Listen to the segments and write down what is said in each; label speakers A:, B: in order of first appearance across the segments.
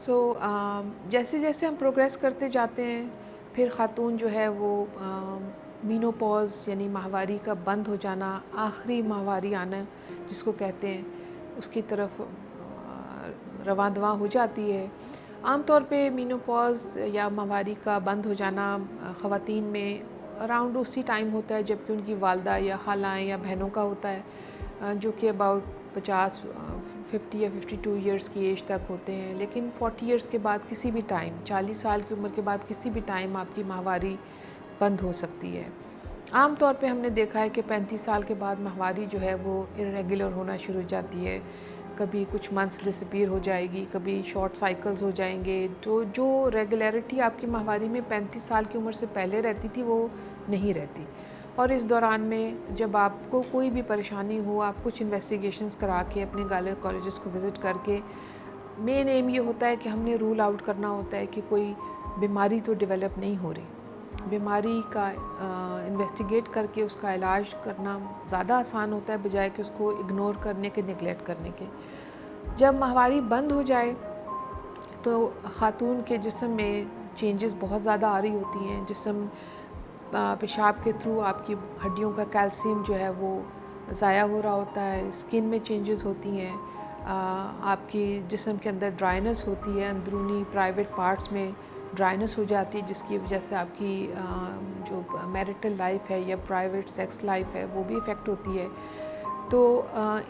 A: जैसे जैसे हम प्रोग्रेस करते जाते हैं फिर ख़ातून जो है वो मीनोपॉज़ यानी माहवारी का बंद हो जाना, आखिरी माहवारी आना जिसको कहते हैं, उसकी तरफ रवां दवां हो जाती है। आम तौर पे मीनोपॉज़ या माहवारी का बंद हो जाना ख़वातीन में अराउंड उसी टाइम होता है जबकि उनकी वालदा या खालाएँ या बहनों का होता है, जो कि अबाउट 50 या 52 इयर्स की एज तक होते हैं। लेकिन 40 इयर्स के बाद किसी भी टाइम, 40 साल की उम्र के बाद किसी भी टाइम आपकी माहवारी बंद हो सकती है। आम तौर पे हमने देखा है कि 35 साल के बाद माहवारी जो है वो इर्रेगुलर होना शुरू हो जाती है। कभी कुछ मंथ्स डिसअपीयर हो जाएगी, कभी शॉर्ट साइकिल्स हो जाएंगे। तो जो रेगुलरिटी आपकी माहवारी में 35 साल की उम्र से पहले रहती थी वो नहीं रहती। और इस दौरान में जब आपको कोई भी परेशानी हो, आप कुछ इन्वेस्टिगेशंस करा के अपने गायनेकोलॉजिस्ट को विज़िट करके, मेन एम ये होता है कि हमने रूल आउट करना होता है कि कोई बीमारी तो डेवलप नहीं हो रही। बीमारी का इन्वेस्टिगेट करके उसका इलाज करना ज़्यादा आसान होता है बजाय कि उसको इग्नोर करने के, निगलेक्ट करने के। जब माहवारी बंद हो जाए तो ख़ातून के जिस्म में चेंजेस बहुत ज़्यादा आ रही होती हैं। जिस्म पेशाब के थ्रू आपकी हड्डियों का कैल्शियम जो है वो ज़ाया हो रहा होता है, स्किन में चेंजेस होती हैं, आपकी जिस्म के अंदर ड्राइनेस होती है, अंदरूनी प्राइवेट पार्ट्स में ड्राइनेस हो जाती है जिसकी वजह से आपकी जो मैरिटल लाइफ है या प्राइवेट सेक्स लाइफ है वो भी इफ़ेक्ट होती है। तो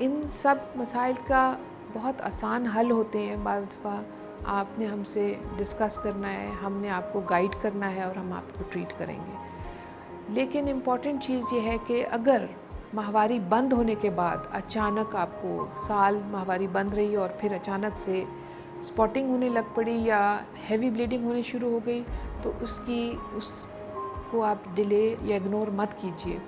A: इन सब मसाइल का बहुत आसान हल होते हैं। बाज़ दफ़ा आपने हमसे डिस्कस करना है, हमने आपको गाइड करना है और हम आपको ट्रीट करेंगे। लेकिन इम्पॉर्टेंट चीज़ ये है कि अगर माहवारी बंद होने के बाद अचानक आपको साल माहवारी बंद रही और फिर अचानक से स्पॉटिंग होने लग पड़ी या हैवी ब्लीडिंग होनी शुरू हो गई, तो उसको आप डिले या इग्नोर मत कीजिए।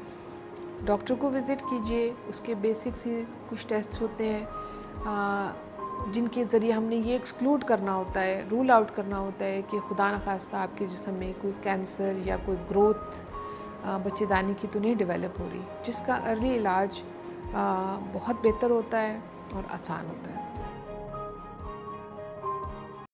A: डॉक्टर को विज़िट कीजिए। उसके बेसिक से कुछ टेस्ट होते हैं जिनके ज़रिए हमने ये एक्सक्लूड करना होता है, रूल आउट करना होता है कि खुदा न खास्ता आपके जिस्म में कोई कैंसर या कोई ग्रोथ बच्चेदानी की तो नहीं डेवलप हो रही, जिसका अर्ली इलाज बहुत बेहतर होता है और आसान होता है।